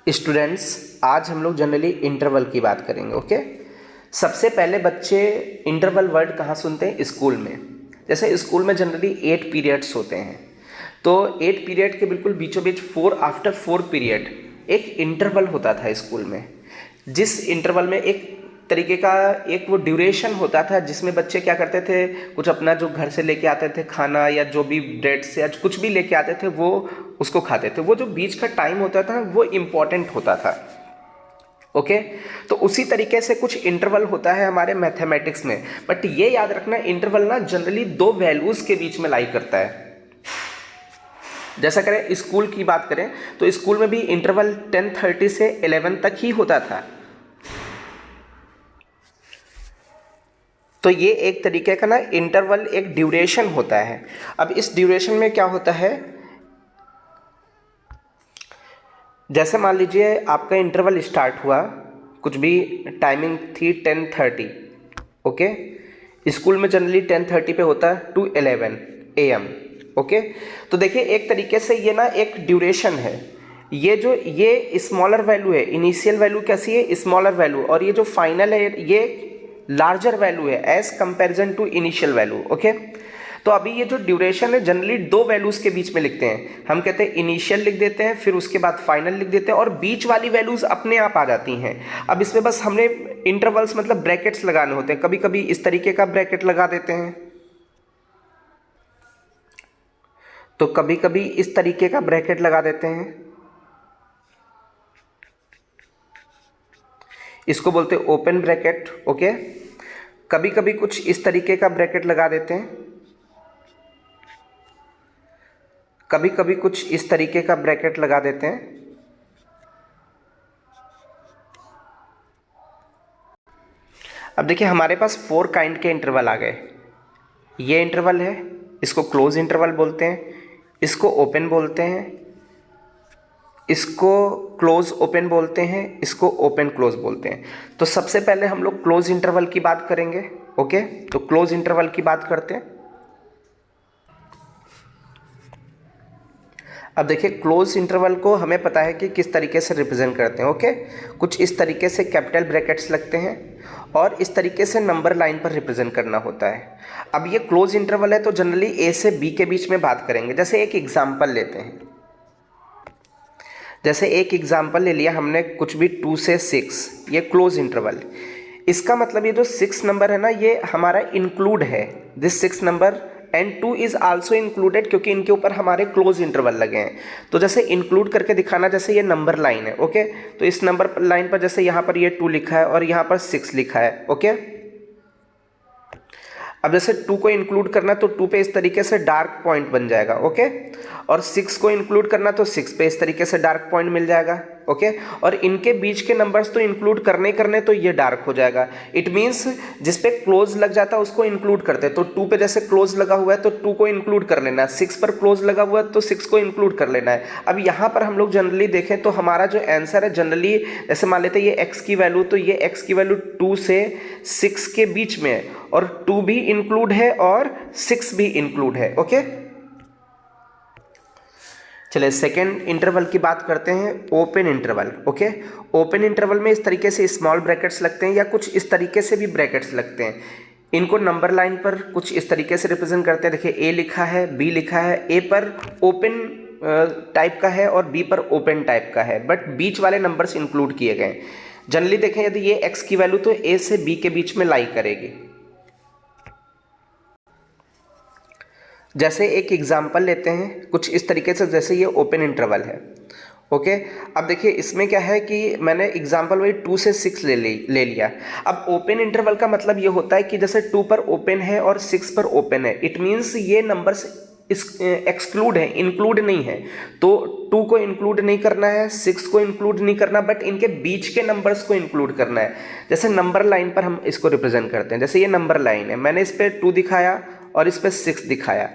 Students, आज हम लोग जनरली इंटरवल की बात करेंगे। ओके, सबसे पहले बच्चे इंटरवल वर्ड कहाँ सुनते हैं? स्कूल में। जैसे स्कूल में जनरली 8 पीरियड्स होते हैं, तो 8 पीरियड के बिल्कुल बीचों बीच 4 आफ्टर 4 पीरियड एक इंटरवल होता था स्कूल में। जिस इंटरवल में एक तरीके का एक वो ड्यूरेशन होता था जिसमें बच्चे क्या करते थे, कुछ अपना जो घर से लेके आते थे खाना या जो भी ब्रेड्स या कुछ भी लेके आते थे वो उसको खाते थे। वो जो बीच का टाइम होता था वो इम्पॉर्टेंट होता था। ओके, तो उसी तरीके से कुछ इंटरवल होता है हमारे मैथमेटिक्स में। बट ये याद रखना, इंटरवल ना जनरली 2 वैल्यूज के बीच में लाई करता है। जैसा करें स्कूल की बात करें तो स्कूल में भी इंटरवल 10:30 से 11 तक ही होता था। तो ये एक तरीके का ना इंटरवल एक ड्यूरेशन होता है। अब इस ड्यूरेशन में क्या होता है, जैसे मान लीजिए आपका इंटरवल स्टार्ट हुआ, कुछ भी टाइमिंग थी 10:30। ओके, स्कूल में जनरली 10:30 पे होता है टू 11 AM। ओके, तो देखिए एक तरीके से ये ना एक ड्यूरेशन है। ये स्मॉलर वैल्यू है, इनिशियल वैल्यू कैसी है? स्मॉलर वैल्यू, और ये जो फाइनल है ये लार्जर वैल्यू है as comparison to initial value. Okay, तो अभी ये जो ड्यूरेशन है जनरली 2 वैल्यूज के बीच में लिखते हैं। हम कहते हैं इनिशियल लिख देते हैं, फिर उसके बाद फाइनल लिख देते हैं, और बीच वाली वैल्यूज अपने आप आ जाती हैं। अब इसमें बस हमने इंटरवल्स मतलब ब्रैकेट्स लगाने होते हैं। कभी कभी इस तरीके का ब्रैकेट लगा देते हैं, तो कभी कभी इस तरीके का ब्रैकेट लगा देते हैं। इसको बोलते हैं ओपन ब्रैकेट। ओके, कभी कभी कुछ इस तरीके का ब्रैकेट लगा देते हैं, कभी कभी कुछ इस तरीके का ब्रैकेट लगा देते हैं। अब देखिए हमारे पास 4 काइंड के इंटरवल आ गए। ये इंटरवल है, इसको क्लोज इंटरवल बोलते हैं, इसको ओपन बोलते हैं, इसको क्लोज ओपन बोलते हैं, इसको ओपन क्लोज बोलते हैं। तो सबसे पहले हम लोग क्लोज इंटरवल की बात करेंगे। ओके, तो क्लोज इंटरवल की बात करते हैं। अब देखिए क्लोज इंटरवल को हमें पता है कि किस तरीके से रिप्रेजेंट करते हैं। ओके, कुछ इस तरीके से कैपिटल ब्रैकेट्स लगते हैं और इस तरीके से नंबर लाइन पर रिप्रेजेंट करना होता है। अब ये क्लोज इंटरवल है तो जनरली A से B के बीच में बात करेंगे। जैसे एक एग्जांपल लेते हैं, जैसे एक एग्जांपल ले लिया हमने, कुछ भी 2 से 6, ये क्लोज इंटरवल। इसका मतलब ये जो 6 नंबर है ना, ये हमारा इंक्लूड है, this 6 number and 2 is also included, क्योंकि इनके ऊपर हमारे क्लोज इंटरवल लगे हैं। तो जैसे इंक्लूड करके दिखाना, जैसे ये नंबर लाइन है। ओके, तो इस नंबर लाइन पर जैसे यहाँ पर ये 2 लिखा है और यहाँ पर 6 लिखा है। ओके, अब जैसे 2 को इंक्लूड करना तो 2 पे इस तरीके से डार्क पॉइंट बन जाएगा। ओके, और 6 को इंक्लूड करना तो 6 पे इस तरीके से डार्क पॉइंट मिल जाएगा। ओके, और इनके बीच के नंबर्स तो इंक्लूड करने तो ये डार्क हो जाएगा। इट मीन्स जिस पे क्लोज लग जाता है उसको इंक्लूड करते हैं। तो 2 पे जैसे क्लोज लगा हुआ है तो 2 को इंक्लूड कर लेना है, 6 पर क्लोज लगा हुआ है तो 6 को इंक्लूड कर लेना है। अब यहाँ पर हम लोग जनरली देखें तो हमारा जो आंसर है जनरली, जैसे मान लेते हैं ये x की वैल्यू, तो ये x की वैल्यू 2 से 6 के बीच में है, और 2 भी इंक्लूड है और 6 भी इंक्लूड है। ओके, चलिए सेकेंड इंटरवल की बात करते हैं, open interval. Okay, open interval में इस तरीके से स्मॉल ब्रैकेट्स लगते हैं या कुछ इस तरीके से भी ब्रैकेट्स लगते हैं। इनको नंबर लाइन पर कुछ इस तरीके से रिप्रेजेंट करते हैं। देखिए A लिखा है, B लिखा है, A पर ओपन टाइप का है और B पर ओपन टाइप का है, बट बीच वाले नंबर्स इंक्लूड किए गए। जनरली देखें यदि ये x की वैल्यू तो A से B के बीच में लाई करेगी। जैसे एक एग्जाम्पल लेते हैं कुछ इस तरीके से, जैसे ये ओपन इंटरवल है। ओके, अब देखिए इसमें क्या है कि मैंने एग्जाम्पल वही 2 से 6 ले लिया। अब ओपन इंटरवल का मतलब ये होता है कि जैसे 2 पर ओपन है और 6 पर ओपन है, इट मीन्स ये नंबर्स एक्सक्लूड है, इंक्लूड नहीं है। तो 2 को इंक्लूड नहीं करना है, 6 को इंक्लूड नहीं करना, बट इनके बीच के नंबर्स को इंक्लूड करना है। जैसे नंबर लाइन पर हम इसको रिप्रेजेंट करते हैं। जैसे ये नंबर लाइन है, मैंने इस पर 2 दिखाया और इस पर 6 दिखाया।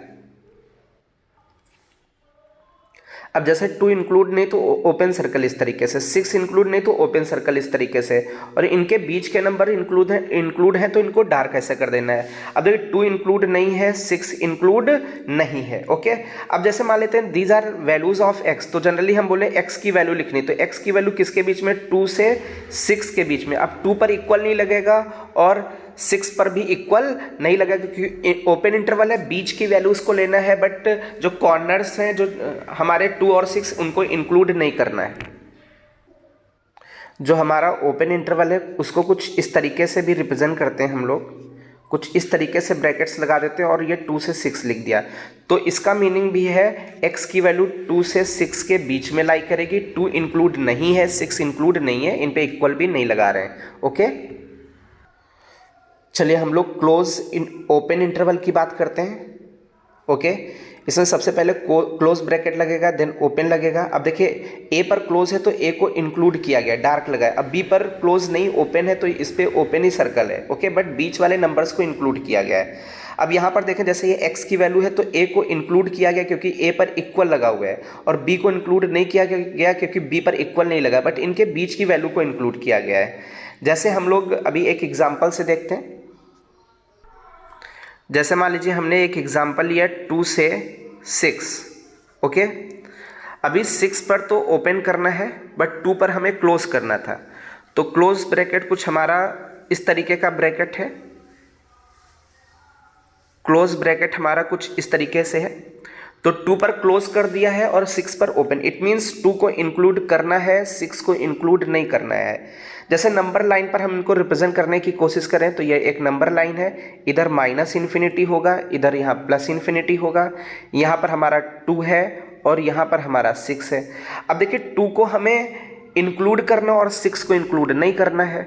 अब जैसे 2 इंक्लूड नहीं तो ओपन सर्कल इस तरीके से, 6 इंक्लूड नहीं तो ओपन सर्कल इस तरीके से, और इनके बीच के नंबर इंक्लूड है तो इनको डार्क ऐसे कर देना है। अब देखिए 2 इंक्लूड नहीं है, 6 इंक्लूड नहीं है। ओके, अब जैसे मान लेते हैं these are values of x, तो जनरली हम बोले x की वैल्यू लिखनी, तो x की वैल्यू किसके बीच में, 2 से 6 के बीच में। अब 2 पर इक्वल नहीं लगेगा और 6 पर भी इक्वल नहीं लगेगा क्योंकि ओपन इंटरवल है, बीच की वैल्यूज को लेना है, बट जो कॉर्नर्स हैं जो हमारे 2 और 6 उनको इंक्लूड नहीं करना है। जो हमारा ओपन इंटरवल है उसको कुछ इस तरीके से भी रिप्रेजेंट करते हैं हम लोग, कुछ इस तरीके से ब्रैकेट्स लगा देते हैं और ये 2 से 6 लिख दिया, तो इसका मीनिंग भी है x की वैल्यू 2 से 6 के बीच में लाई करेगी। 2 इंक्लूड नहीं है, 6 इंक्लूड नहीं है, इन पे इक्वल भी नहीं लगा रहे हैं। ओके, चलिए हम लोग ओपन इंटरवल की बात करते हैं। ओके, इसमें सबसे पहले क्लोज ब्रैकेट लगेगा, देन ओपन लगेगा। अब देखिए ए पर क्लोज है तो ए को इंक्लूड किया गया, डार्क लगा है। अब बी पर क्लोज नहीं, ओपन है, तो इस पे ओपन ही सर्कल है। ओके, बट बीच वाले नंबर्स को इंक्लूड किया गया है। अब यहाँ पर देखें जैसे ये x की वैल्यू है तो a को इंक्लूड किया गया क्योंकि a पर इक्वल लगा हुआ है, और b को इंक्लूड नहीं किया गया क्योंकि b पर इक्वल नहीं लगा, बट इनके बीच की वैल्यू को इंक्लूड किया गया है। जैसे हम लोग अभी एक एग्जाम्पल से देखते हैं। जैसे मान लीजिए हमने एक एग्जाम्पल लिया 2 से 6। ओके, अभी 6 पर तो ओपन करना है बट 2 पर हमें क्लोज करना था, तो क्लोज ब्रैकेट कुछ हमारा इस तरीके का ब्रैकेट है। क्लोज ब्रैकेट हमारा कुछ इस तरीके से है, तो 2 पर क्लोज कर दिया है और 6 पर ओपन। इट मीन्स 2 को इंक्लूड करना है, 6 को इंक्लूड नहीं करना है। जैसे नंबर लाइन पर हम इनको रिप्रेजेंट करने की कोशिश करें तो ये एक नंबर लाइन है, इधर माइनस इन्फिनिटी होगा, इधर यहाँ प्लस इन्फिनिटी होगा, यहाँ पर हमारा 2 है और यहाँ पर हमारा 6 है। अब देखिए 2 को हमें इंक्लूड करना और 6 को इंक्लूड नहीं करना है,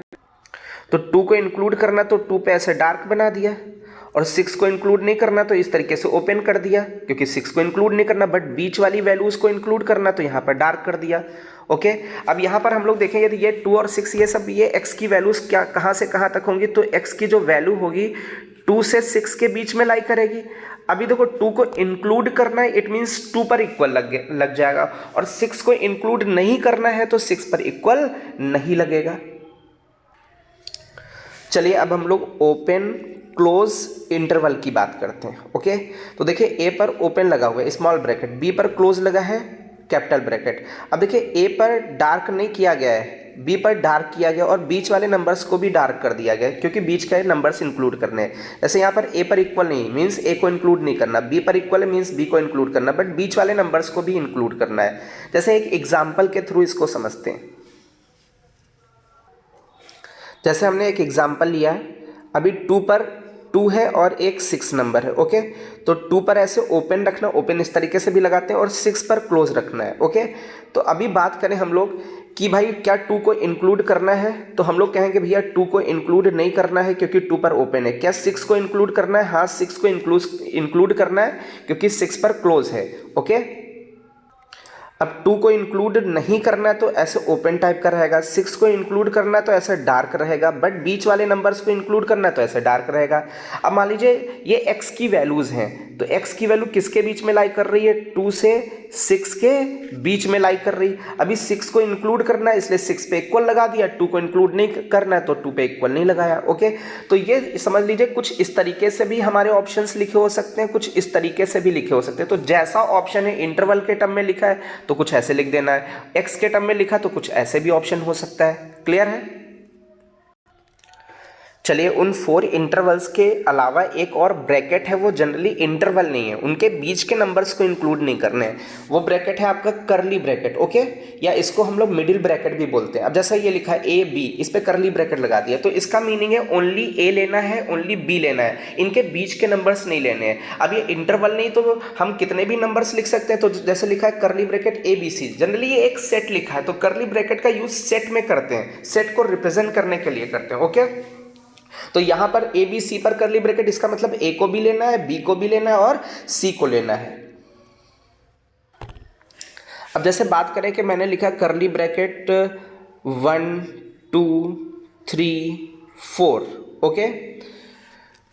तो 2 को इंक्लूड करना तो 2 पे ऐसे डार्क बना दिया, और 6 को इंक्लूड नहीं करना तो इस तरीके से ओपन कर दिया, क्योंकि 6 को इंक्लूड नहीं करना बट बीच वाली वैल्यूज को इंक्लूड करना तो यहाँ पर डार्क कर दिया। ओके, अब यहाँ पर हम लोग देखेंगे यदि ये 2 और 6 ये सब ये x की वैल्यूज क्या कहाँ से कहाँ तक होंगी, तो x की जो वैल्यू होगी 2 से 6 के बीच में लाई करेगी। अभी देखो 2 को इंक्लूड करना है, इट मीन्स 2 पर इक्वल लग जाएगा, और 6 को इंक्लूड नहीं करना है तो 6 पर इक्वल नहीं लगेगा। चलिए अब हम लोग ओपन क्लोज इंटरवल की बात करते हैं। ओके, तो देखिए ए पर ओपन लगा हुआ है स्मॉल ब्रैकेट, बी पर क्लोज लगा है कैपिटल ब्रैकेट। अब देखिए ए पर डार्क नहीं किया गया है, बी पर डार्क किया गया, और बीच वाले नंबर्स को भी डार्क कर दिया गया क्योंकि बीच के नंबर्स इंक्लूड करने हैं। जैसे यहाँ पर ए पर इक्वल नहीं मीन्स ए को इंक्लूड नहीं करना, बी पर इक्वल है मीन्स बी को इंक्लूड करना, बट बीच वाले नंबर्स को भी इंक्लूड करना है। जैसे एक एग्जाम्पल के थ्रू इसको समझते हैं। जैसे हमने एक एग्जाम्पल लिया है, अभी 2 पर 2 है और एक 6 नंबर है। ओके, तो 2 पर ऐसे ओपन रखना, ओपन इस तरीके से भी लगाते हैं, और 6 पर क्लोज रखना है। ओके, तो अभी बात करें हम लोग कि भाई क्या 2 को इंक्लूड करना है, तो हम लोग कहेंगे भैया 2 को इंक्लूड नहीं करना है क्योंकि 2 पर ओपन है। क्या 6 को इंक्लूड करना है? हाँ, 6 को इंक्लूड करना है क्योंकि 6 पर क्लोज है। ओके, अब 2 को इंक्लूड नहीं करना है तो ऐसे ओपन टाइप का रहेगा, 6 को इंक्लूड करना है तो ऐसे डार्क रहेगा, बट बीच वाले नंबर्स को इंक्लूड करना है तो ऐसे डार्क रहेगा। अब मान लीजिए ये x की वैल्यूज़ हैं, तो x की वैल्यू किसके बीच में लाई कर रही है? 2 से 6 के बीच में लाई कर रही। अभी 6 को इंक्लूड करना है इसलिए 6 पे इक्वल लगा दिया, 2 को इंक्लूड नहीं करना है तो 2 पे इक्वल नहीं लगाया। ओके, तो ये समझ लीजिए कुछ इस तरीके से भी हमारे ऑप्शंस लिखे हो सकते हैं, कुछ इस तरीके से भी लिखे हो सकते हैं। तो जैसा ऑप्शन है इंटरवल के टर्म में लिखा है तो कुछ ऐसे लिख देना है, x के टर्म में लिखा तो कुछ ऐसे भी ऑप्शन हो सकता है। क्लियर है? चलिए उन 4 इंटरवल्स के अलावा एक और ब्रैकेट है, वो जनरली इंटरवल नहीं है, उनके बीच के नंबर्स को इंक्लूड नहीं करने हैं। वो ब्रैकेट है आपका करली ब्रैकेट। ओके, या इसको हम लोग मिडिल ब्रैकेट भी बोलते हैं। अब जैसा ये लिखा है ए बी, इस पे करली ब्रैकेट लगा दिया, तो इसका मीनिंग है ओनली ए लेना है, ओनली बी लेना है, इनके बीच के नंबर्स नहीं लेने हैं। अब ये इंटरवल नहीं तो हम कितने भी नंबर्स लिख सकते हैं। तो जैसे लिखा है curly bracket A B C, generally ये एक सेट लिखा है, तो करली ब्रैकेट का यूज सेट में करते हैं, सेट को रिप्रेजेंट करने के लिए करते हैं। ओके, तो यहां पर ए बी सी पर करली ब्रैकेट, इसका मतलब ए को भी लेना है, बी को भी लेना है और सी को लेना है। अब जैसे बात करें कि मैंने लिखा करली ब्रैकेट 1 2 3 4। ओके,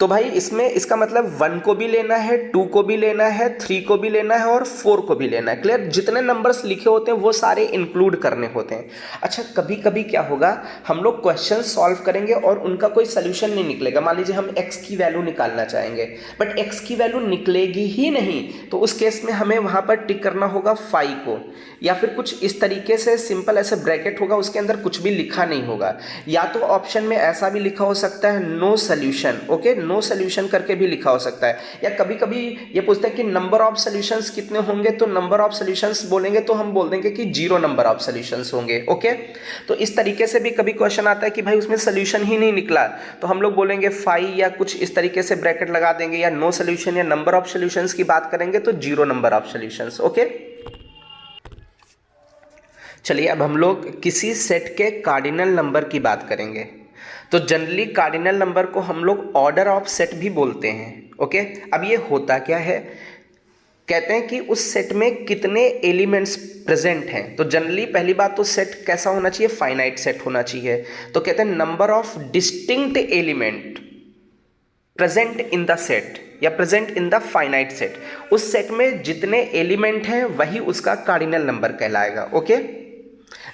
तो भाई इसमें इसका मतलब 1 को भी लेना है, 2 को भी लेना है, 3 को भी लेना है और 4 को भी लेना है। क्लियर? जितने नंबर्स लिखे होते हैं वो सारे इंक्लूड करने होते हैं। अच्छा, कभी कभी क्या होगा, हम लोग क्वेश्चन सॉल्व करेंगे और उनका कोई सोल्यूशन नहीं निकलेगा। मान लीजिए हम x की वैल्यू निकालना चाहेंगे बट x की वैल्यू निकलेगी ही नहीं, तो उस केस में हमें वहाँ पर टिक करना होगा 5 को, या फिर कुछ इस तरीके से सिंपल ऐसे ब्रैकेट होगा, उसके अंदर कुछ भी लिखा नहीं होगा। या तो ऑप्शन में ऐसा भी लिखा हो सकता है no solution, okay, no solution करके भी लिखा हो सकता है। या कभी कभी ये पूछता है कि नंबर ऑफ सोल्यूशंस कितने होंगे, तो नंबर ऑफ सोल्यूशंस बोलेंगे तो हम बोल देंगे कि 0 नंबर ऑफ सोल्यूशंस होंगे, ओके। तो इस तरीके से भी कभी क्वेश्चन आता है कि भाई उसमें सोल्यूशन ही नहीं निकला, तो हम लोग बोलेंगे 5 या कुछ इस तरीके से ब्रैकेट लगा देंगे, या नो सोल्यूशन या नंबर ऑफ सोल्यूशंस की बात करेंगे तो 0 नंबर ऑफ सोल्यूशंस, ओके। चलिए अब हम लोग किसी सेट के कार्डिनल नंबर की बात करेंगे। तो जनरली कार्डिनल नंबर को हम लोग ऑर्डर ऑफ सेट भी बोलते हैं, ओके। अब ये होता क्या है, कहते हैं कि उस सेट में कितने एलिमेंट्स प्रेजेंट हैं। तो जनरली पहली बात तो सेट कैसा होना चाहिए, फाइनाइट सेट होना चाहिए। तो कहते हैं number of distinct element present in the set या present in the finite set. उस सेट में जितने एलिमेंट हैं वही उसका कार्डिनल नंबर कहलाएगा, ओके।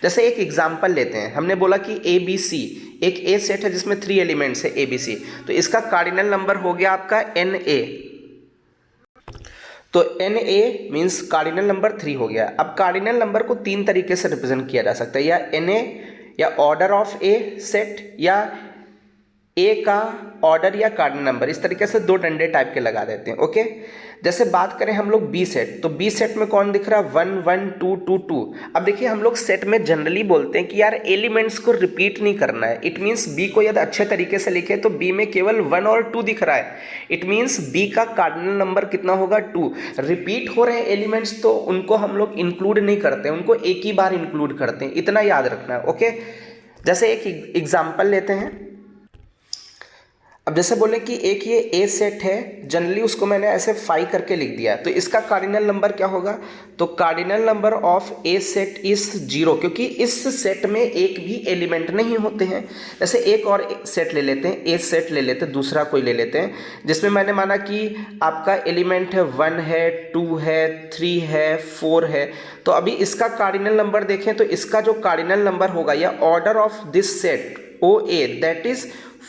जैसे एक एग्जाम्पल लेते हैं, हमने बोला कि ABC एक ए सेट है जिसमें 3 एलिमेंट्स है ABC, तो इसका कार्डिनल नंबर हो गया आपका NA। तो NA मीन्स कार्डिनल नंबर 3 हो गया। अब कार्डिनल नंबर को 3 तरीके से रिप्रेजेंट किया जा सकता है, या NA या ऑर्डर ऑफ ए सेट, या ए का ऑर्डर या कार्डिनल नंबर, इस तरीके से 2 डंडे टाइप के लगा देते हैं, ओके। जैसे बात करें हम लोग बी सेट, तो बी सेट में कौन दिख रहा है, 1 1 2 2 2। अब देखिए हम लोग सेट में जनरली बोलते हैं कि यार एलिमेंट्स को रिपीट नहीं करना है। इट मीन्स बी को यदि अच्छे तरीके से लिखे तो बी में केवल 1 और 2 दिख रहा है। इट मीन्स बी का कार्डिनल नंबर कितना होगा, 2। रिपीट हो रहे हैं एलिमेंट्स तो उनको हम लोग इंक्लूड नहीं करते, उनको एक ही बार इंक्लूड करते हैं, इतना याद रखना है, ओके। जैसे एक एग्जाम्पल लेते हैं। अब जैसे बोले कि एक ये ए सेट है, जनरली उसको मैंने ऐसे 5 करके लिख दिया, तो इसका कार्डिनल नंबर क्या होगा, तो cardinal number of A set is 0, क्योंकि इस सेट में एक भी एलिमेंट नहीं होते हैं। जैसे एक और सेट ले लेते हैं, ए सेट ले लेते हैं, दूसरा कोई ले लेते हैं, जिसमें मैंने माना कि आपका एलिमेंट है 1 है, 2 है, 3 है, 4 है। तो अभी इसका कार्डिनल नंबर देखें तो इसका जो कार्डिनल नंबर होगा या order of this set OA that is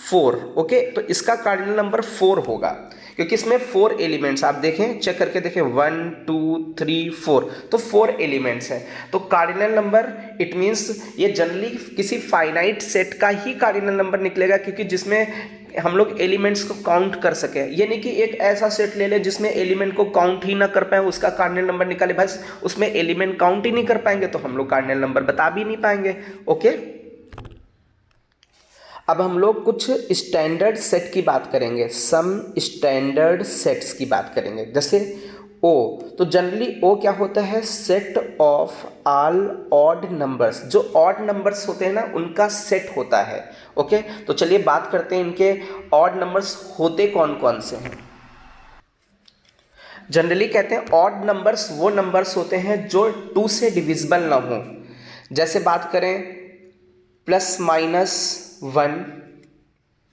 4, okay. तो इसका कार्डिनल नंबर 4 होगा, क्योंकि इसमें 4 एलिमेंट्स, आप देखें चेक करके देखें 1 2 3 4, तो 4 एलिमेंट्स हैं। तो कार्डिनल नंबर इट मीन्स ये जनरली किसी फाइनाइट सेट का ही कार्डिनल नंबर निकलेगा, क्योंकि जिसमें हम लोग एलिमेंट्स को काउंट कर सके। ये नहीं कि एक ऐसा सेट ले ले जिसमें एलिमेंट को काउंट ही ना कर पाए, उसका कार्डिनल नंबर निकाले, बस उसमें एलिमेंट काउंट ही नहीं कर पाएंगे तो हम लोग कार्डिनल नंबर बता भी नहीं पाएंगे, ओके। अब हम लोग कुछ स्टैंडर्ड सेट की बात करेंगे, सम स्टैंडर्ड सेट्स की बात करेंगे। जैसे O, तो जनरली O क्या होता है, set of all odd numbers. जो ऑड नंबर्स होते हैं ना उनका सेट होता है, ओके। तो चलिए बात करते हैं इनके ऑड नंबर्स होते कौन कौन से हैं। जनरली कहते हैं ऑड नंबर्स वो नंबर्स होते हैं जो 2 से डिविजिबल ना हो। जैसे बात करें +-1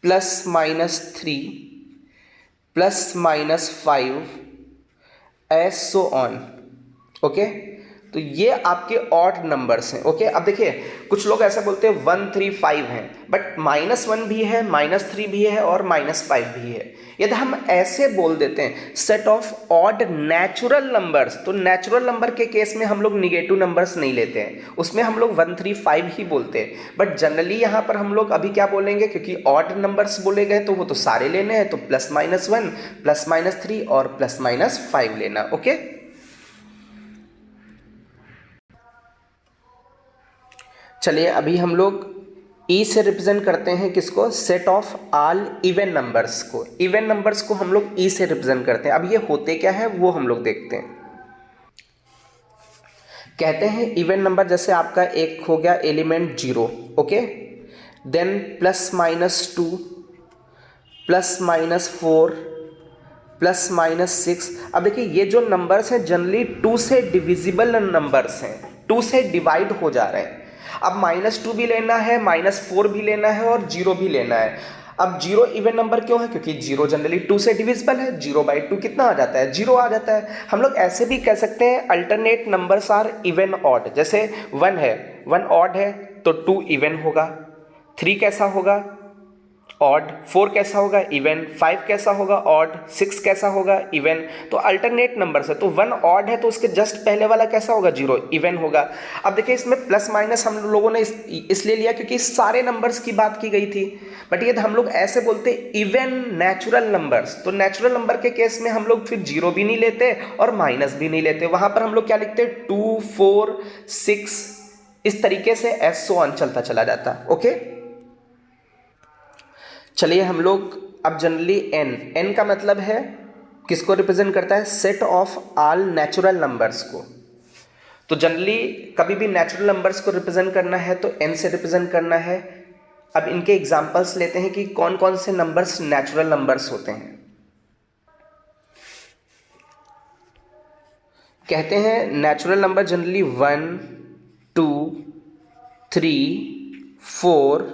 +-3 +-5 एज सो ऑन, ओके। तो ये आपके ऑड नंबर्स हैं, ओके। अब देखिए कुछ लोग ऐसा बोलते हैं 1 3 5 हैं, बट -1 भी है, -3 भी है और -5 भी है। यदि हम ऐसे बोल देते हैं set of odd natural numbers, तो नेचुरल नंबर के केस में हम लोग निगेटिव नंबर्स नहीं लेते हैं, उसमें हम लोग 1 3 5 ही बोलते हैं। बट जनरली यहाँ पर हम लोग अभी क्या बोलेंगे, क्योंकि ऑड नंबर्स बोले गए तो वो तो सारे लेने हैं, तो +-1 +-3 और +-5 लेना, ओके। चलिए अभी हम लोग E से रिप्रेजेंट करते हैं किसको, set of all even numbers को। इवन नंबर्स को हम लोग E से रिप्रेजेंट करते हैं। अब ये होते क्या है वो हम लोग देखते हैं। कहते हैं इवन नंबर, जैसे आपका एक हो गया एलिमेंट 0, ओके, देन +-2 +-4 +-6। अब देखिए ये जो नंबर्स हैं जनरली 2 से डिविजिबल नंबर्स हैं, 2 से डिवाइड हो जा रहे हैं। अब -2 भी लेना है, -4 भी लेना है और 0 भी लेना है। अब जीरो इवन नंबर क्यों है? क्योंकि जीरो जनरली 2 से डिविजिबल है, 0/2 कितना आ जाता है? 0 आ जाता है। हम लोग ऐसे भी कह सकते हैं alternate numbers are even odd, जैसे 1 है, 1 ऑड है तो 2 इवन होगा, 3 कैसा होगा? ऑड, 4 कैसा होगा? इवन, 5 कैसा होगा? ऑड, 6 कैसा होगा? इवन। तो अल्टरनेट नंबर्स है, तो 1 ऑड है तो उसके जस्ट पहले वाला कैसा होगा? 0, इवन होगा। अब देखिए इसमें प्लस माइनस हम लोगों ने इसलिए लिया क्योंकि सारे नंबर्स की बात की गई थी, बट ये हम लोग ऐसे बोलते इवन नेचुरल नंबर्स। तो नेचुरल नंबर के केस में हम लोग फिर 0 भी नहीं लेते और माइनस भी नहीं लेते, वहां पर हम लोग क्या लिखते? 2, 4, 6, इस तरीके से एस सो ऑन चलता चला जाता। ओके, चलिए हम लोग अब जनरली एन का मतलब है किसको रिप्रेजेंट करता है? Set of all natural numbers को। तो जनरली कभी भी नेचुरल नंबर्स को रिप्रेजेंट करना है तो एन से रिप्रेजेंट करना है। अब इनके एग्जांपल्स लेते हैं कि कौन कौन से नंबर्स नेचुरल नंबर्स होते हैं। कहते हैं natural number generally 1, 2, 3, 4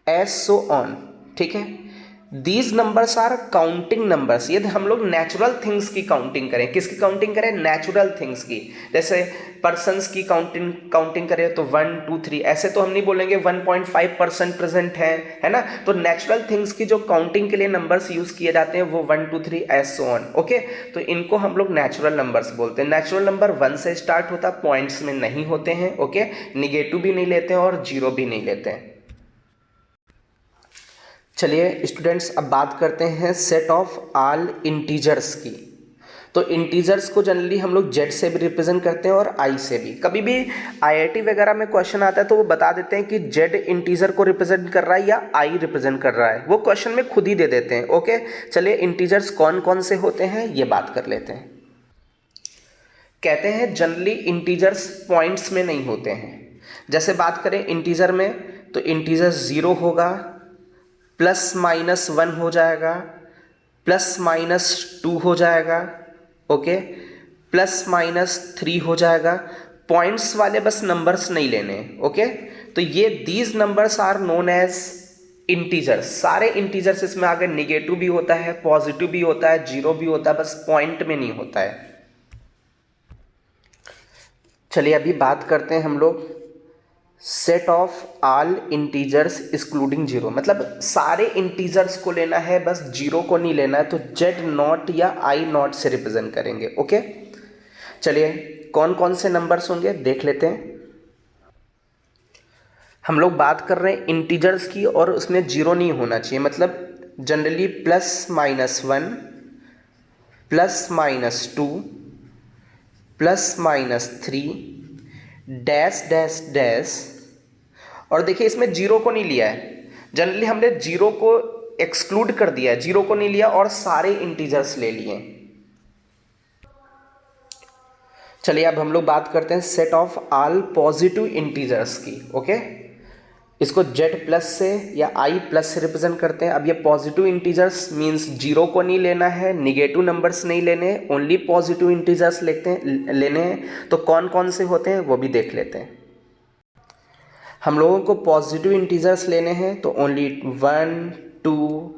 as so on, ठीक है। These numbers are counting numbers. यदि हम लोग नेचुरल थिंग्स की काउंटिंग करें, किसकी काउंटिंग करें? नेचुरल थिंग्स की। जैसे पर्सन्स की काउंटिंग करें तो 1, 2, 3, ऐसे तो हम नहीं बोलेंगे 1.5% प्रेजेंट है ना। तो नेचुरल थिंग्स की जो काउंटिंग के लिए नंबर्स यूज किए जाते हैं वो 1, 2, 3 एस सो ऑन। ओके, तो इनको हम लोग नेचुरल नंबर्स बोलते हैं। नेचुरल नंबर 1 से स्टार्ट होता, पॉइंट्स में नहीं होते हैं। ओके, निगेटिव भी नहीं लेते हैं और जीरो भी नहीं लेते हैं। चलिए स्टूडेंट्स अब बात करते हैं सेट ऑफ ऑल इंटीजर्स की। तो इंटीजर्स को जनरली हम लोग जेड से भी रिप्रेजेंट करते हैं और आई से भी। कभी भी आईआईटी वगैरह में क्वेश्चन आता है तो वो बता देते हैं कि जेड इंटीजर को रिप्रेजेंट कर रहा है या आई रिप्रेजेंट कर रहा है, वो क्वेश्चन में खुद ही दे देते हैं। ओके, चलिए इंटीजर्स कौन कौन से होते हैं ये बात कर लेते हैं। कहते हैं जनरली इंटीजर्स पॉइंट्स में नहीं होते हैं। जैसे बात करें इंटीजर में तो इंटीजर 0 होगा, +-1 हो जाएगा, +-2 हो जाएगा, ओके, +-3 हो जाएगा। पॉइंट्स वाले बस नंबर्स नहीं लेने, ओके। तो ये these numbers are known as integers. सारे इंटीजर्स इसमें आगे निगेटिव भी होता है, पॉजिटिव भी होता है, जीरो भी होता है, बस पॉइंट में नहीं होता है। चलिए अभी बात करते हैं हम लोग set of all integers excluding zero. मतलब सारे इंटीजर्स को लेना है, बस जीरो को नहीं लेना है। तो जेड नॉट या आई नॉट से रिप्रेजेंट करेंगे। ओके, चलिए कौन कौन से नंबर्स होंगे देख लेते हैं। हम लोग बात कर रहे हैं इंटीजर्स की और उसमें जीरो नहीं होना चाहिए। मतलब जनरली +-1, +-2, +-3, डैश डैश डैश। और देखिए इसमें जीरो को नहीं लिया है, जनरली हमने जीरो को एक्सक्लूड कर दिया है, जीरो को नहीं लिया और सारे इंटीजर्स ले लिए। चलिए अब हम लोग बात करते हैं set of all positive integers की। ओके, इसको जेड प्लस से या आई प्लस से रिप्रेजेंट करते हैं। अब ये पॉजिटिव इंटीजर्स मींस जीरो को नहीं लेना है, निगेटिव नंबर्स नहीं लेने, ओनली पॉजिटिव इंटीजर्स लेने हैं। तो कौन कौन से होते हैं वो भी देख लेते हैं। हम लोगों को पॉजिटिव इंटीजर्स लेने हैं तो ओनली 1, 2,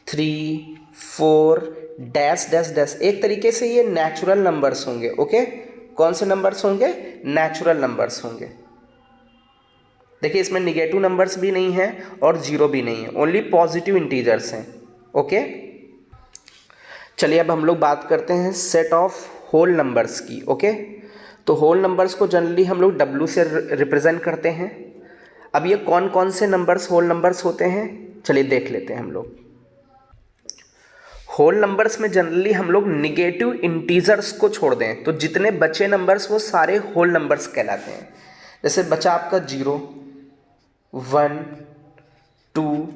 3, 4 डैश डैश डैश। एक तरीके से ये नेचुरल नंबर्स होंगे। ओके, कौन से नंबर्स होंगे? नेचुरल नंबर्स होंगे। देखिए इसमें निगेटिव नंबर्स भी नहीं है और जीरो भी नहीं है, ओनली पॉजिटिव इंटीजर्स हैं। ओके, चलिए अब हम लोग बात करते हैं सेट ऑफ होल नंबर्स की। ओके, तो होल नंबर्स को जनरली हम लोग डब्ल्यू से रिप्रेजेंट करते हैं। अब ये कौन कौन से नंबर्स होल नंबर्स होते हैं चलिए देख लेते हैं हम लोग। होल नंबर्स में जनरली हम लोग निगेटिव इंटीजर्स को छोड़ दें तो जितने बचे नंबर्स वो सारे होल नंबर्स कहलाते हैं। जैसे बचा आपका 0, 1, 2,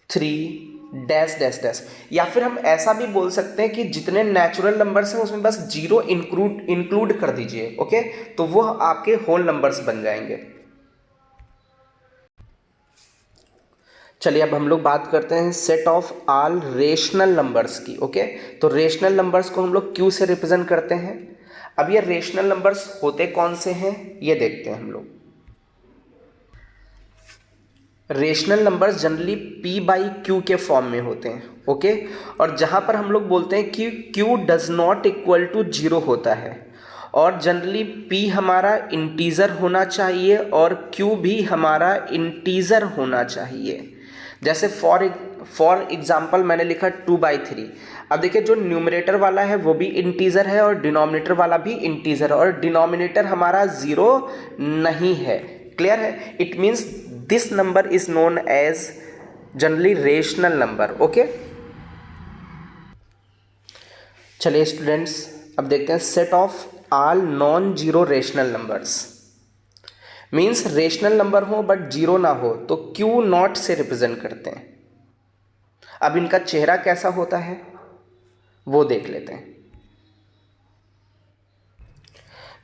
3 डैश डैश डैश। या फिर हम ऐसा भी बोल सकते हैं कि जितने नेचुरल नंबर्स हैं उसमें बस जीरो इंक्लूड कर दीजिए। ओके, तो वो आपके होल नंबर्स बन जाएंगे। चलिए अब हम लोग बात करते हैं set of all rational numbers की। ओके, तो रेशनल नंबर्स को हम लोग क्यू से रिप्रेजेंट करते हैं। अब ये रेशनल नंबर्स होते कौन से हैं ये देखते हैं हम लोग। Rational numbers generally p by Q के फॉर्म में होते हैं, ओके। और जहाँ पर हम लोग बोलते हैं कि q does not equal to 0 होता है, और जनरली p हमारा इंटीजर होना चाहिए और q भी हमारा इंटीजर होना चाहिए। जैसे फॉर एग्जाम्पल मैंने लिखा 2/3। अब देखिए जो न्यूमरेटर वाला है वो भी इंटीजर है और डिनोमिनेटर वाला भी इंटीजर है, और डिनोमिनेटर हमारा 0 नहीं है। क्लियर है? It means this number is known as generally rational number, okay. चलिए स्टूडेंट्स, अब देखते हैं set of all non zero rational numbers. Means rational number हो बट जीरो ना हो तो क्यू नॉट से रिप्रेजेंट करते हैं। अब इनका चेहरा कैसा होता है वो देख लेते हैं।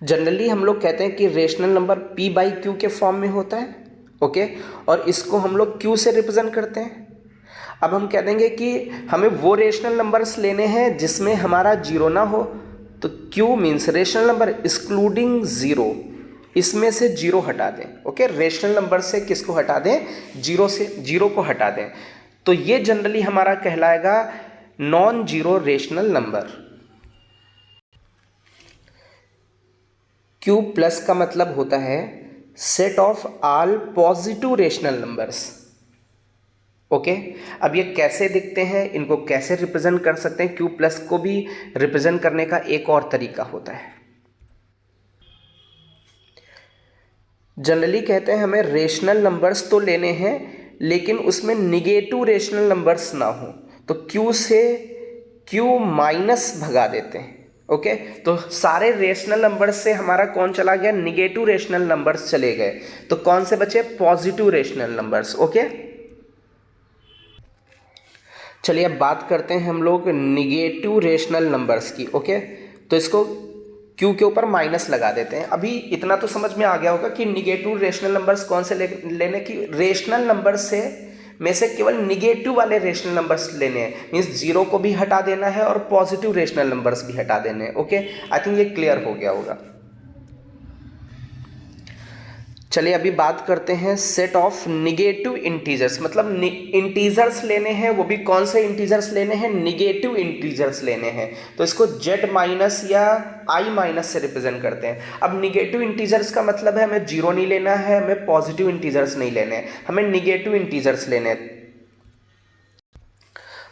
जनरली हम लोग कहते हैं कि rational number p by Q के फॉर्म में होता है, ओके, और इसको हम लोग q से रिप्रेजेंट करते हैं। अब हम कह देंगे कि हमें वो रेशनल नंबर्स लेने हैं जिसमें हमारा जीरो ना हो, तो q means rational number excluding zero, इसमें से जीरो हटा दें, ओके। रेशनल नंबर से किसको हटा दें? जीरो को हटा दें, तो ये जनरली हमारा कहलाएगा non zero rational number. Q plus का मतलब होता है set of all positive rational numbers, okay. अब ये कैसे दिखते हैं, इनको कैसे रिप्रेजेंट कर सकते हैं? Q प्लस को भी रिप्रेजेंट करने का एक और तरीका होता है। जनरली कहते हैं हमें रेशनल नंबर्स तो लेने हैं लेकिन उसमें निगेटिव रेशनल नंबर्स ना हो, तो Q से Q माइनस भगा देते हैं, ओके। तो सारे रेशनल नंबर्स से हमारा कौन चला गया? निगेटिव रेशनल नंबर्स चले गए, तो कौन से बचे? Positive rational numbers, okay. चलिए अब बात करते हैं हम लोग निगेटिव रेशनल नंबर्स की, ओके। तो इसको Q के ऊपर माइनस लगा देते हैं। अभी इतना तो समझ में आ गया होगा कि निगेटिव रेशनल नंबर्स कौन से लेने की, रेशनल नंबर से में से केवल निगेटिव वाले रेशनल नंबर्स लेने हैं, मीन्स जीरो को भी हटा देना है और पॉजिटिव रेशनल नंबर्स भी हटा देने हैं, ओके। आई थिंक ये क्लियर हो गया होगा। चलिए अभी बात करते हैं सेट ऑफ निगेटिव इंटीजर्स, मतलब इंटीजर्स लेने हैं, वो भी कौन से इंटीजर्स लेने हैं? निगेटिव इंटीजर्स लेने हैं, तो इसको z माइनस या i माइनस से रिप्रेजेंट करते हैं। अब निगेटिव इंटीजर्स का मतलब है हमें जीरो नहीं लेना है, हमें पॉजिटिव इंटीजर्स नहीं लेने हैं, हमें निगेटिव इंटीजर्स लेने हैं।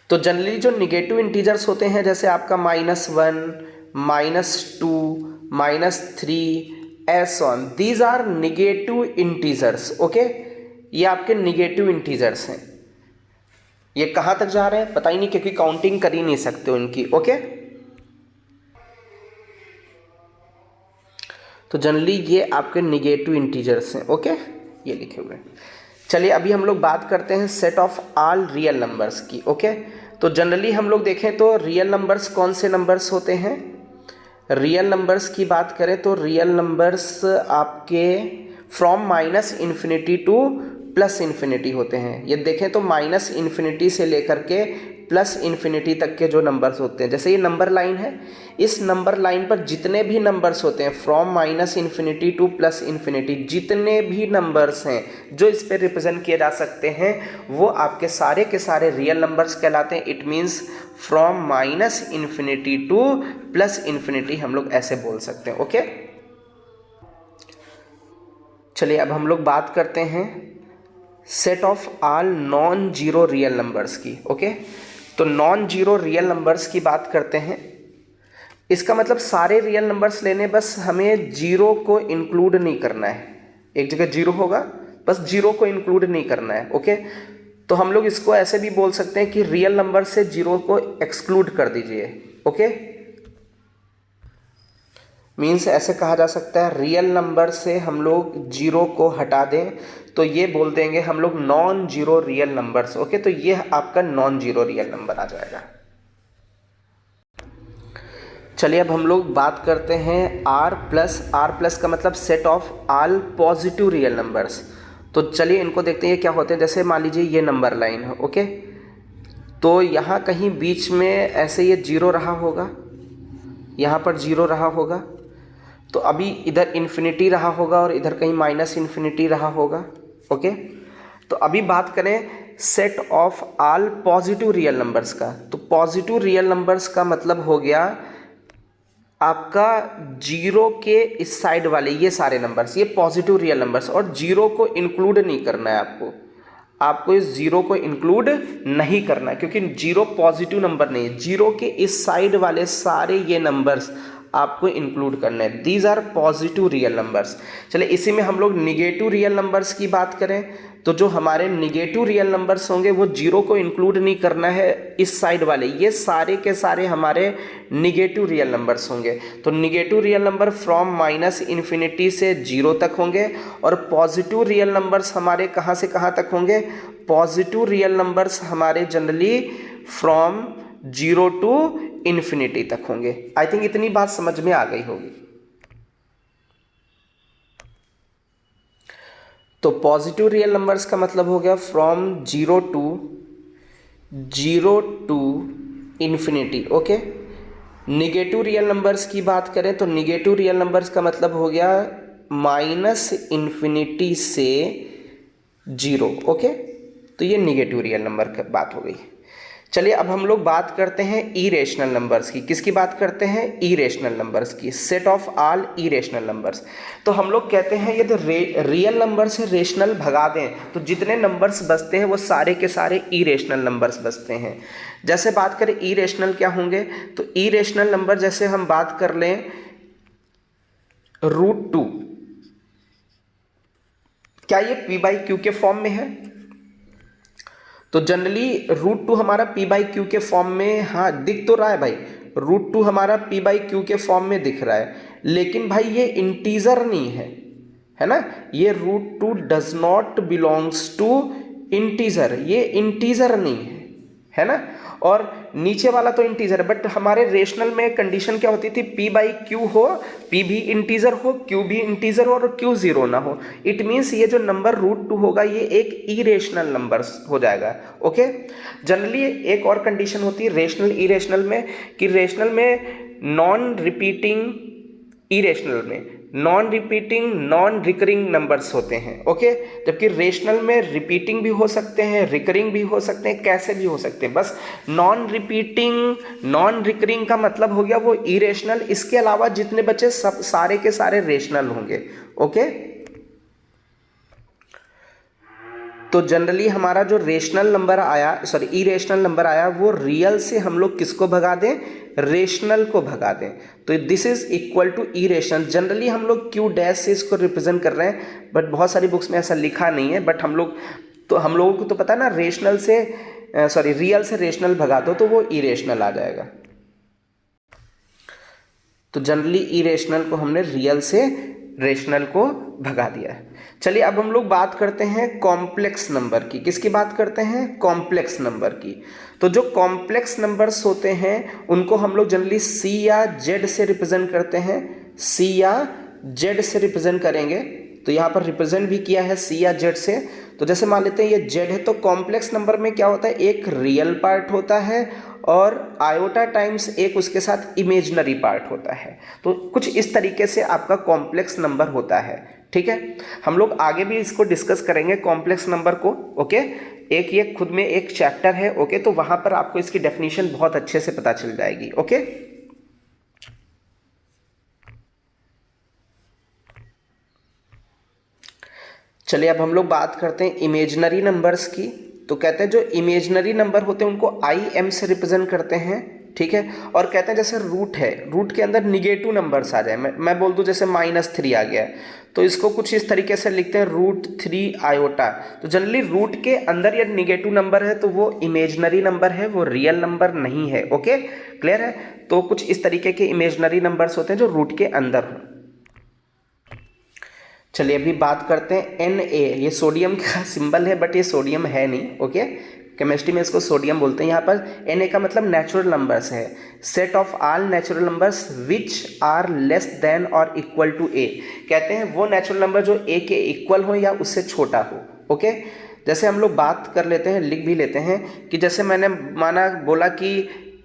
तो जनरली जो निगेटिव इंटीजर्स होते हैं जैसे आपका -1, -2, -3 as on, these are negative integers, okay. ये आपके निगेटिव इंटीजर्स हैं। ये कहाँ तक जा रहे हैं पता ही नहीं, क्योंकि काउंटिंग कर ही नहीं सकते उनकी, ओके। तो जनरली ये आपके निगेटिव इंटीजर्स हैं, ओके, ये लिखे हुए हैं। चलिए अभी हम लोग बात करते हैं set of all real numbers की, ओके। तो जनरली हम लोग देखें तो रियल नंबर्स कौन से नंबर्स होते हैं? रियल नंबर्स की बात करें तो रियल नंबर्स आपके फ्रॉम -∞ टू +∞ होते हैं। ये देखें तो -∞ से लेकर के +∞ तक के जो नंबर्स होते हैं, जैसे ये नंबर लाइन है, इस नंबर लाइन पर जितने भी नंबर्स होते हैं फ्रॉम -∞ टू +∞, जितने भी नंबर्स हैं जो इस पर रिप्रेजेंट किए जा सकते हैं वो आपके सारे के सारे रियल नंबर्स कहलाते हैं। इट मीन्स फ्रॉम -∞ टू +∞ हम लोग ऐसे बोल सकते हैं, ओके। चलिए अब हम लोग बात करते हैं set of all non zero real numbers की, ओके। तो नॉन जीरो रियल नंबर्स की बात करते हैं, इसका मतलब सारे रियल नंबर्स लेने, बस हमें जीरो को इंक्लूड नहीं करना है। एक जगह जीरो होगा, बस जीरो को इंक्लूड नहीं करना है, ओके। तो हम लोग इसको ऐसे भी बोल सकते हैं कि रियल नंबर से जीरो को एक्सक्लूड कर दीजिए, ओके। मीन्स ऐसे कहा जा सकता है रियल नंबर से हम लोग जीरो को हटा दें तो ये बोल देंगे हम लोग non zero real numbers, okay. तो ये आपका नॉन जीरो रियल नंबर आ जाएगा। चलिए अब हम लोग बात करते हैं r प्लस का मतलब set of all positive real numbers. तो चलिए इनको देखते हैं ये क्या होते हैं। जैसे मान लीजिए ये नंबर लाइन है, ओके। तो यहाँ कहीं बीच में ऐसे ये जीरो रहा होगा, यहाँ पर जीरो रहा होगा, तो अभी इधर इन्फिनिटी रहा होगा और इधर कहीं -∞ रहा होगा, ओके। तो अभी बात करें set of all positive real numbers का, तो पॉजिटिव रियल नंबर्स का मतलब हो गया आपका जीरो के इस साइड वाले ये सारे नंबर्स, ये पॉजिटिव रियल नंबर्स, और जीरो को इंक्लूड नहीं करना है आपको इस जीरो को इंक्लूड नहीं करना है, क्योंकि जीरो पॉजिटिव नंबर नहीं है। जीरो के इस साइड वाले सारे ये नंबर्स आपको इंक्लूड करने हैं, these are positive real numbers. चलिए इसी में हम लोग निगेटिव रियल नंबर्स की बात करें, तो जो हमारे निगेटिव रियल नंबर्स होंगे वो जीरो को इंक्लूड नहीं करना है इस साइड वाले, ये सारे के सारे हमारे निगेटिव रियल नंबर्स होंगे। तो निगेटिव रियल नंबर फ्रॉम -∞ से 0 तक होंगे, और पॉजिटिव रियल नंबर्स हमारे कहाँ से कहाँ तक होंगे? पॉजिटिव रियल नंबर्स हमारे जनरली फ्रॉम 0 to ∞ तक होंगे। आई थिंक इतनी बात समझ में आ गई होगी। तो पॉजिटिव रियल नंबर्स का मतलब हो गया from 0 to ∞, okay. Negative real numbers की बात करें तो निगेटिव रियल नंबर्स का मतलब हो गया -∞ से 0, ओके। तो ये निगेटिव रियल नंबर की बात हो गई। चलिए अब हम लोग बात करते हैं इरेशनल नंबर्स की। किसकी बात करते हैं? इरेशनल नंबर्स की, set of all irrational numbers. तो हम लोग कहते हैं यदि रियल नंबर से रेशनल भगा दें तो जितने नंबर्स बचते हैं वो सारे के सारे इरेशनल नंबर्स बचते हैं। जैसे बात करें इरेशनल क्या होंगे, तो इरेशनल नंबर जैसे हम बात कर लें √2, क्या ये p/q के फॉर्म में है? तो जनरली √2 हमारा p/q के फॉर्म में, हाँ दिख तो रहा है भाई, √2 हमारा p/q के फॉर्म में दिख रहा है, लेकिन भाई ये इंटीजर नहीं है ना। ये √2 does not belongs to integer, ये इंटीजर नहीं है ना। और नीचे वाला तो इंटीजर है, बट हमारे रेशनल में कंडीशन क्या होती थी? p/q हो, p भी इंटीजर हो, q भी इंटीजर हो, और q 0 ना हो। इट मीन्स ये जो नंबर √2 होगा ये एक इरेशनल नंबर हो जाएगा, ओके। जनरली एक और कंडीशन होती है रेशनल इरेशनल में, कि रेशनल में नॉन रिपीटिंग, इरेशनल में non repeating non recurring numbers होते हैं, ओके। जबकि रेशनल में रिपीटिंग भी हो सकते हैं, रिकरिंग भी हो सकते हैं, कैसे भी हो सकते हैं। बस नॉन रिपीटिंग नॉन रिकरिंग का मतलब हो गया वो इरेशनल, इसके अलावा जितने बचे सब सारे के सारे रेशनल होंगे, ओके। तो जनरली हमारा जो रेशनल नंबर आया, सॉरी इरेशनल नंबर आया, वो रियल से हम लोग किसको भगा दें? रेशनल को भगा दें। तो this is equal to irrational. Generally हम लोग Q' से इसको रिप्रेजेंट कर रहे हैं, बट बहुत सारी बुक्स में ऐसा लिखा नहीं है। बट हम लोगों को तो पता है ना, रेशनल से सॉरी रियल से रेशनल भगा दो तो वो इरेशनल आ जाएगा। तो जनरली इरेशनल को हमने रियल से रेशनल को भगा दिया है। चलिए अब हम लोग बात करते हैं कॉम्प्लेक्स नंबर की। किसकी बात करते हैं? कॉम्प्लेक्स नंबर की। तो जो कॉम्प्लेक्स नंबर्स होते हैं उनको हम लोग जनरली C या Z से रिप्रेजेंट करते हैं, C या Z से रिप्रेजेंट करेंगे। तो यहाँ पर रिप्रेजेंट भी किया है C या Z से। तो जैसे मान लेते हैं ये Z है, तो कॉम्प्लेक्स नंबर में क्या होता है? एक रियल पार्ट होता है और आयोटा टाइम्स एक उसके साथ इमेजिनरी पार्ट होता है। तो कुछ इस तरीके से आपका कॉम्प्लेक्स नंबर होता है, ठीक है। हम लोग आगे भी इसको डिस्कस करेंगे कॉम्प्लेक्स नंबर को, ओके। एक ये खुद में एक चैप्टर है, ओके। तो वहां पर आपको इसकी डेफिनेशन बहुत अच्छे से पता चल जाएगी, ओके। चलिए अब हम लोग बात करते हैं इमेजिनरी नंबर्स की। तो कहते हैं जो इमेजिनरी नंबर होते हैं उनको IM से रिप्रेजेंट करते हैं, ठीक है। और कहते हैं जैसे रूट है, रूट के अंदर निगेटिव नंबर्स आ जाए, मैं बोल दूं जैसे -3 आ गया है, तो इसको कुछ इस तरीके से लिखते हैं √3 आयोटा। तो जनरली रूट के अंदर यदि निगेटिव नंबर है तो वो इमेजिनरी नंबर है, वो रियल नंबर नहीं है, ओके। क्लियर है? तो कुछ इस तरीके के इमेजिनरी नंबर्स होते हैं जो रूट के अंदर हो। चलिए अभी बात करते हैं Na। ये सोडियम का सिंबल है, बट ये सोडियम है नहीं, ओके। केमिस्ट्री में इसको सोडियम बोलते हैं। यहाँ पर Na का मतलब नेचुरल नंबर्स है, set of all natural numbers which are less than और इक्वल टू A। कहते हैं वो नेचुरल नंबर जो A के इक्वल हो या उससे छोटा हो, ओके। जैसे हम लोग बात कर लेते हैं, लिख भी लेते हैं कि जैसे मैंने बोला कि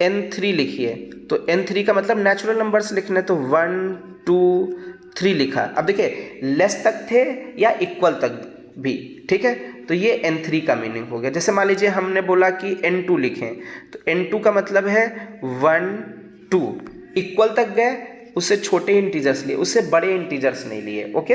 N3 लिखिए, तो N3 का मतलब नेचुरल नंबर्स लिखने, तो 1 2 3 लिखा। अब देखिए लेस तक थे या इक्वल तक भी, ठीक है। तो ये n3 का मीनिंग हो गया। जैसे मान लीजिए हमने बोला कि n2 लिखें, तो n2 का मतलब है 1 2, इक्वल तक गए, उससे छोटे इंटीजर्स लिए, उससे बड़े इंटीजर्स नहीं लिए। ओके,